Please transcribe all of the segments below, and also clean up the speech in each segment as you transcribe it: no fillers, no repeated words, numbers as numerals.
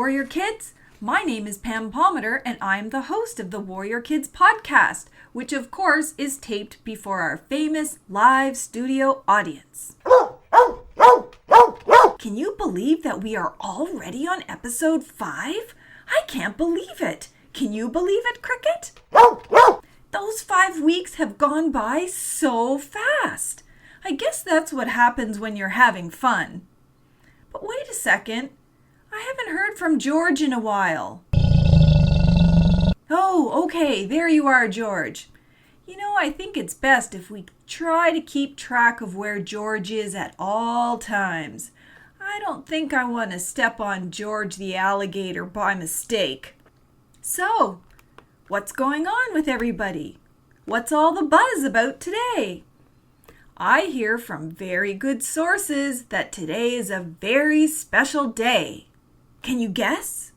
Warrior Kids. My name is Pam Palmater, and I'm the host of the Warrior Kids podcast, which of course is taped before our famous live studio audience. Can you believe that we are already on episode 5? I can't believe it. Can you believe it, Cricket? Those 5 weeks have gone by so fast. I guess that's what happens when you're having fun. But wait a second. I haven't heard from George in a while. Oh, okay, there you are, George. You know, I think it's best if we try to keep track of where George is at all times. I don't think I want to step on George the alligator by mistake. So, what's going on with everybody? What's all the buzz about today? I hear from very good sources that today is a very special day. Can you guess?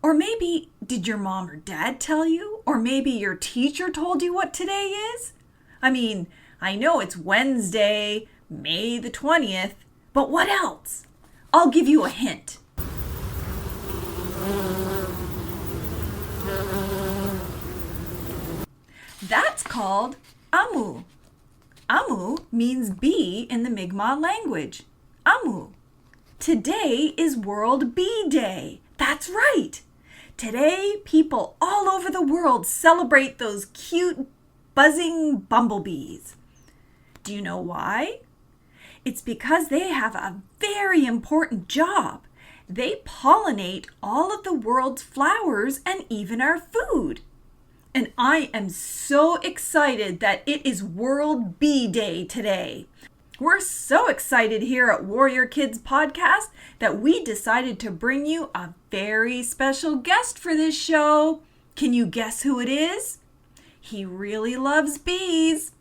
Or maybe, did your mom or dad tell you? Or maybe your teacher told you what today is? I mean, I know it's Wednesday, May the 20th, but what else? I'll give you a hint. That's called Amu. Amu means bee in the Mi'kmaq language. Amu. Today is World Bee Day. That's right. Today, people all over the world celebrate those cute, buzzing bumblebees. Do you know why? It's because they have a very important job. They pollinate all of the world's flowers and even our food. And I am so excited that it is World Bee Day today. We're so excited here at Warrior Kids Podcast that we decided to bring you a very special guest for this show. Can you guess who it is? He really loves bees.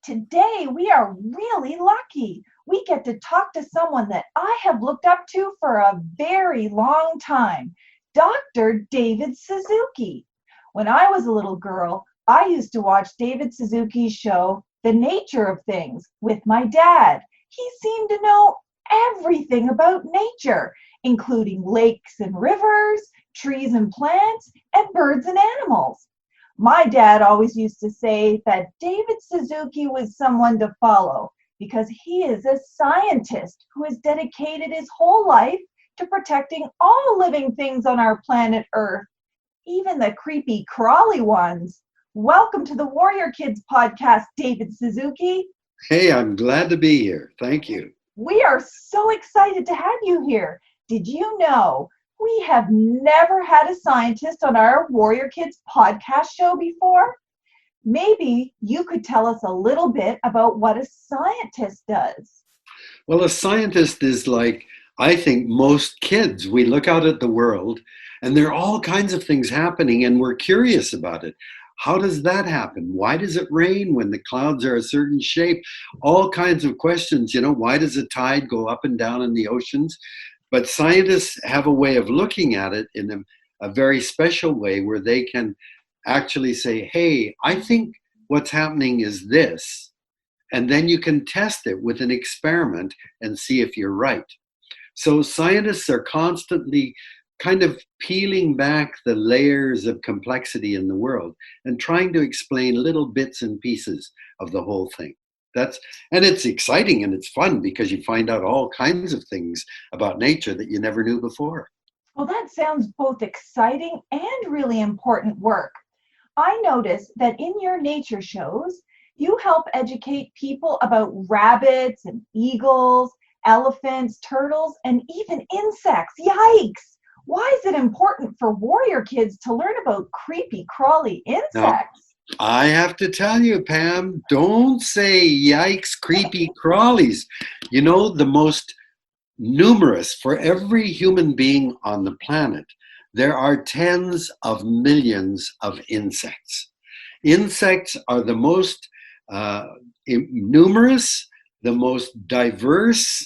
Today we are really lucky. We get to talk to someone that I have looked up to for a very long time, Dr. David Suzuki. When I was a little girl, I used to watch David Suzuki's show, The Nature of Things, with my dad. He seemed to know everything about nature, including lakes and rivers, trees and plants, and birds and animals. My dad always used to say that David Suzuki was someone to follow because he is a scientist who has dedicated his whole life to protecting all living things on our planet Earth, even the creepy crawly ones. Welcome to the Warrior Kids podcast, David Suzuki. Hey, I'm glad to be here. Thank you. We are so excited to have you here. Did you know we have never had a scientist on our Warrior Kids podcast show before? Maybe you could tell us a little bit about what a scientist does. Well, a scientist is like, I think, most kids. We look out at the world and there are all kinds of things happening and we're curious about it. How does that happen? Why does it rain when the clouds are a certain shape? All kinds of questions. You know, why does the tide go up and down in the oceans? But scientists have a way of looking at it in a very special way where they can actually say, hey, I think what's happening is this. And then you can test it with an experiment and see if you're right. So scientists are constantly kind of peeling back the layers of complexity in the world and trying to explain little bits and pieces of the whole thing. And it's exciting and it's fun because you find out all kinds of things about nature that you never knew before. Well, that sounds both exciting and really important work. I noticed that in your nature shows, you help educate people about rabbits and eagles, elephants, turtles, and even insects. Yikes! Why is it important for warrior kids to learn about creepy, crawly insects? Now, I have to tell you, Pam, don't say yikes, creepy crawlies. You know, the most numerous, for every human being on the planet, there are tens of millions of insects. Insects are the most numerous, the most diverse,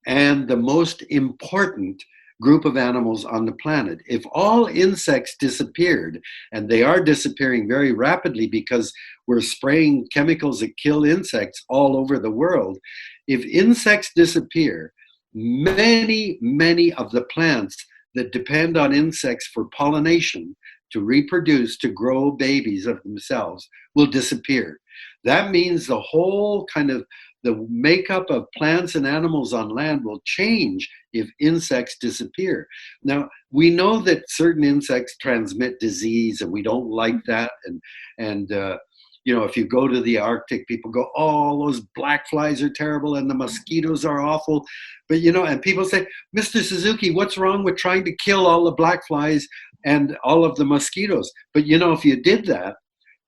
and the most important group of animals on the planet. If all insects disappeared, and they are disappearing very rapidly because we're spraying chemicals that kill insects all over the world, if insects disappear, many of the plants that depend on insects for pollination, to reproduce, to grow babies of themselves, will disappear. That means the whole kind of the makeup of plants and animals on land will change if insects disappear. Now, we know that certain insects transmit disease, and we don't like that. And if you go to the Arctic, people go, "Oh, those black flies are terrible, and the mosquitoes are awful." But and people say, "Mr. Suzuki, what's wrong with trying to kill all the black flies and all of the mosquitoes?" But if you did that,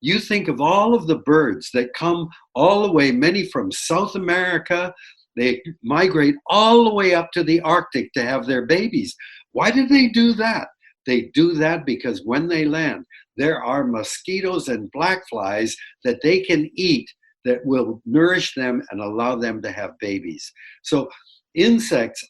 you think of all of the birds that come all the way, many from South America, they migrate all the way up to the Arctic to have their babies. Why did they do that? They do that because when they land, there are mosquitoes and black flies that they can eat that will nourish them and allow them to have babies. So insects,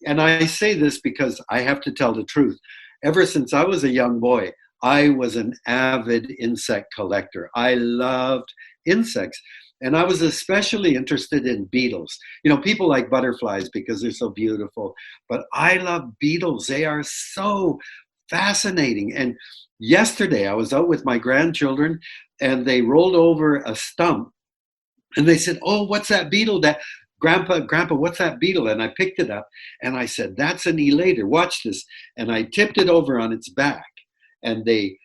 and I say this because I have to tell the truth. Ever since I was a young boy, I was an avid insect collector. I loved insects. And I was especially interested in beetles. People like butterflies because they're so beautiful, but I love beetles. They are so fascinating. And yesterday I was out with my grandchildren and they rolled over a stump and they said, "Oh, what's that beetle that Grandpa, what's that beetle?" And I picked it up and I said, "That's an elater. Watch this." And I tipped it over on its back. And they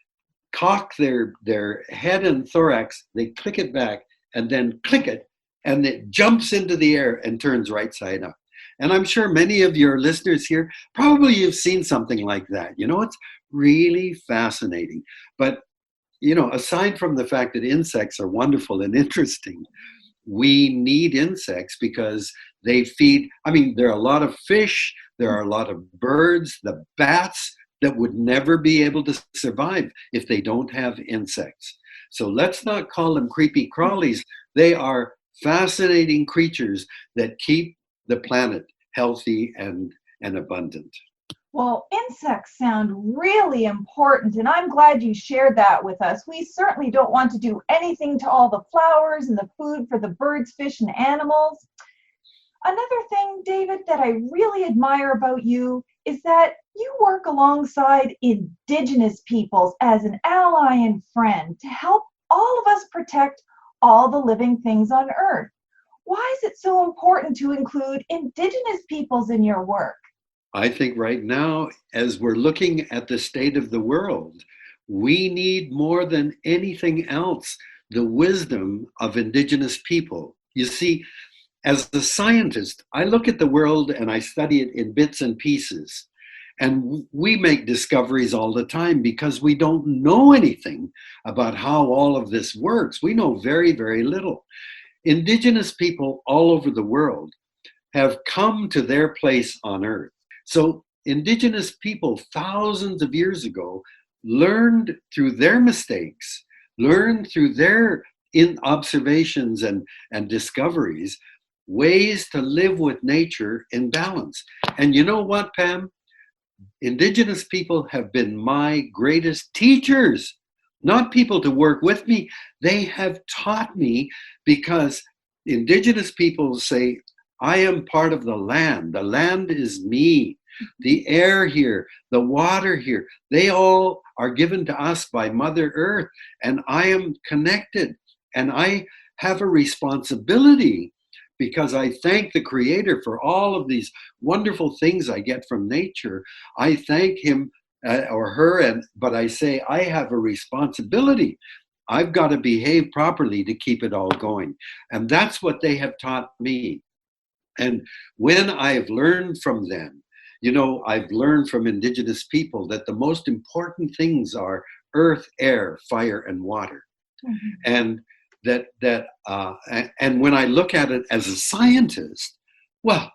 cock their head and thorax, they click it back, and then click it, and it jumps into the air and turns right side up. And I'm sure many of your listeners here, probably you've seen something like that. It's really fascinating. But, aside from the fact that insects are wonderful and interesting, we need insects because they feed. There are a lot of fish, there are a lot of birds, the bats, that would never be able to survive if they don't have insects. So let's not call them creepy crawlies. They are fascinating creatures that keep the planet healthy and abundant. Well, insects sound really important, and I'm glad you shared that with us. We certainly don't want to do anything to all the flowers and the food for the birds, fish, and animals. Another thing, David, that I really admire about you is that you work alongside Indigenous peoples as an ally and friend to help all of us protect all the living things on Earth. Why is it so important to include Indigenous peoples in your work? I think right now, as we're looking at the state of the world, we need more than anything else the wisdom of Indigenous people. You see, as a scientist, I look at the world and I study it in bits and pieces. And we make discoveries all the time because we don't know anything about how all of this works. We know very, very little. Indigenous people all over the world have come to their place on Earth. So Indigenous people thousands of years ago learned through their mistakes, learned through their observations and discoveries, ways to live with nature in balance. And you know what, Pam? Indigenous people have been my greatest teachers, not people to work with me. They have taught me because Indigenous people say, "I am part of the land. The land is me. The air here, the water here, they all are given to us by Mother Earth, and I am connected. And I have a responsibility because I thank the Creator for all of these wonderful things I get from nature. I thank him or her, but I say I have a responsibility. I've got to behave properly to keep it all going." And that's what they have taught me. And when I've learned from them, I've learned from Indigenous people that the most important things are earth, air, fire, and water. Mm-hmm. And and when I look at it as a scientist, well,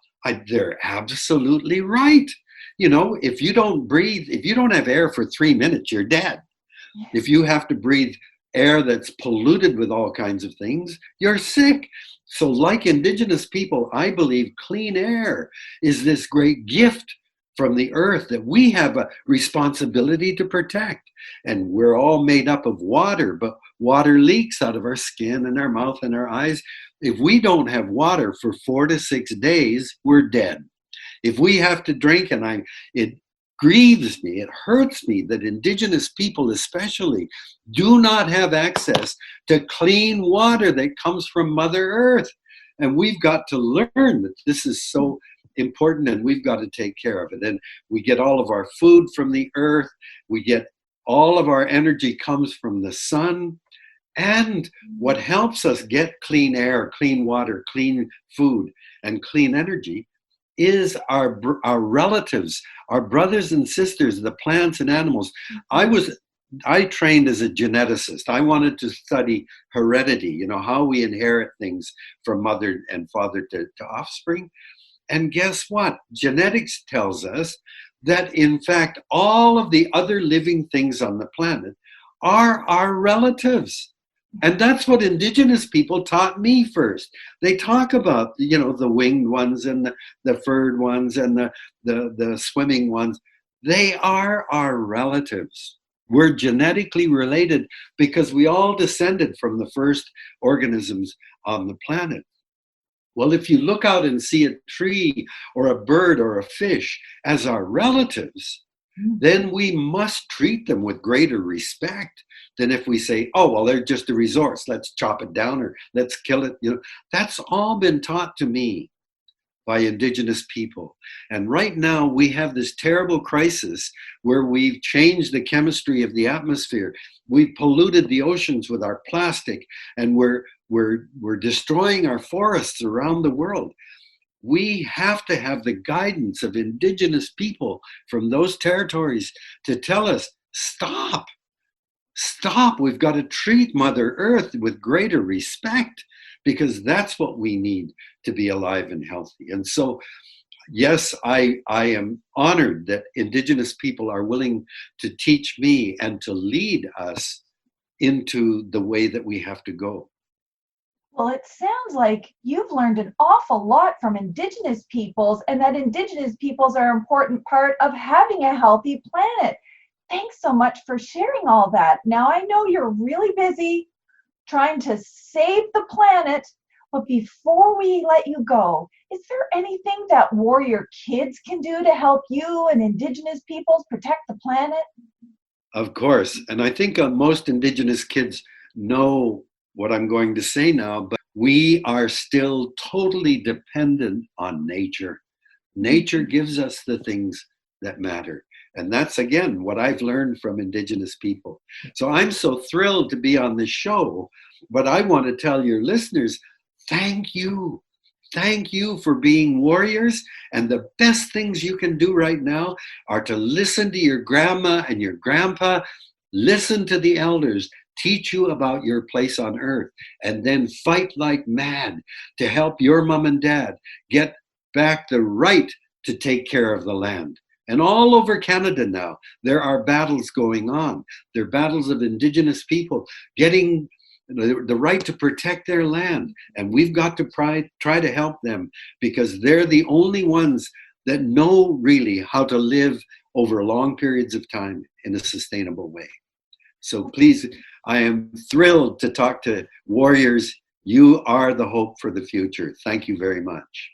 they're absolutely right. If you don't breathe, if you don't have air for 3 minutes, you're dead. Yes. If you have to breathe air that's polluted with all kinds of things, you're sick. So like Indigenous people, I believe clean air is this great gift from the earth that we have a responsibility to protect. And we're all made up of water, but water leaks out of our skin and our mouth and our eyes. If we don't have water for 4 to 6 days, we're dead. If we have to drink, and it grieves me, it hurts me that indigenous people especially do not have access to clean water that comes from Mother Earth. And we've got to learn that this is so important and we've got to take care of it. And we get all of our food from the earth. We get all of our energy comes from the sun. And what helps us get clean air, clean water, clean food, and clean energy is our relatives, our brothers and sisters, the plants and animals. I trained as a geneticist. I wanted to study heredity, how we inherit things from mother and father to offspring. And guess what? Genetics tells us that, in fact, all of the other living things on the planet are our relatives. And that's what indigenous people taught me first. They talk about, the winged ones and the furred ones and the swimming ones. They are our relatives. We're genetically related because we all descended from the first organisms on the planet. Well, if you look out and see a tree or a bird or a fish as our relatives, then we must treat them with greater respect than if we say, oh, well, they're just a resource. Let's chop it down or let's kill it. That's all been taught to me by indigenous people. And right now we have this terrible crisis where we've changed the chemistry of the atmosphere. We've polluted the oceans with our plastic, and we're destroying our forests around the world. We have to have the guidance of indigenous people from those territories to tell us, stop. We've got to treat Mother Earth with greater respect because that's what we need to be alive and healthy. And so, yes, I am honored that indigenous people are willing to teach me and to lead us into the way that we have to go. Well, it sounds like you've learned an awful lot from indigenous peoples, and that indigenous peoples are an important part of having a healthy planet. Thanks so much for sharing all that. Now, I know you're really busy trying to save the planet, but before we let you go, is there anything that warrior kids can do to help you and indigenous peoples protect the planet? Of course. And I think most indigenous kids know what I'm going to say now, but we are still totally dependent on nature. Nature gives us the things that matter. And that's, again, what I've learned from indigenous people. So I'm so thrilled to be on this show, but I want to tell your listeners, thank you. Thank you for being warriors. And the best things you can do right now are to listen to your grandma and your grandpa, listen to the elders, teach you about your place on earth, and then fight like mad to help your mom and dad get back the right to take care of the land. And all over Canada now, there are battles going on. There are battles of indigenous people getting the right to protect their land. And we've got to try to help them because they're the only ones that know really how to live over long periods of time in a sustainable way. So please, I am thrilled to talk to warriors. You are the hope for the future. Thank you very much.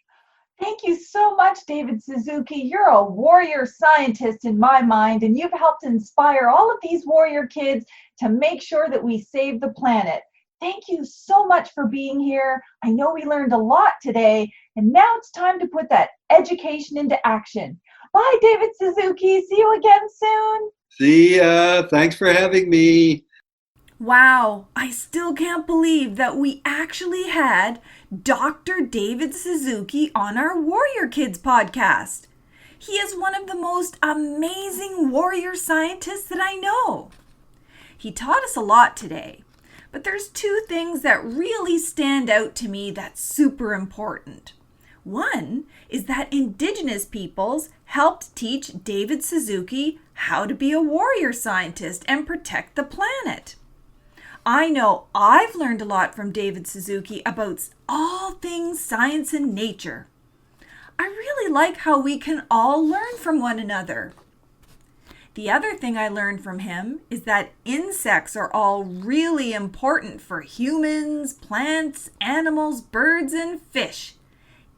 Thank you so much, David Suzuki. You're a warrior scientist in my mind, and you've helped inspire all of these warrior kids to make sure that we save the planet. Thank you so much for being here. I know we learned a lot today, and now it's time to put that education into action. Bye, David Suzuki. See you again soon. See ya. Thanks for having me. Wow, I still can't believe that we actually had Dr. David Suzuki on our Warrior Kids podcast. He is one of the most amazing warrior scientists that I know. He taught us a lot today, but there's two things that really stand out to me that's super important. One is that Indigenous peoples helped teach David Suzuki how to be a warrior scientist and protect the planet. I know I've learned a lot from David Suzuki about all things science and nature. I really like how we can all learn from one another. The other thing I learned from him is that insects are all really important for humans, plants, animals, birds, and fish,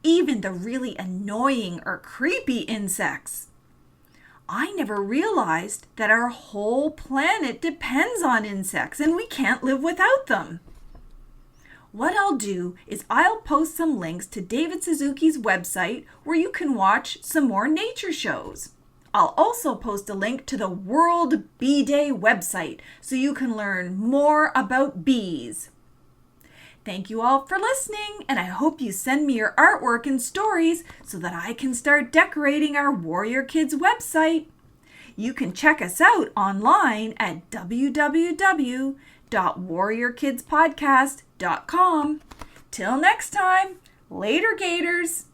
even the really annoying or creepy insects. I never realized that our whole planet depends on insects and we can't live without them. What I'll do is I'll post some links to David Suzuki's website where you can watch some more nature shows. I'll also post a link to the World Bee Day website so you can learn more about bees. Thank you all for listening, and I hope you send me your artwork and stories so that I can start decorating our Warrior Kids website. You can check us out online at www.warriorkidspodcast.com. Till next time, later Gators!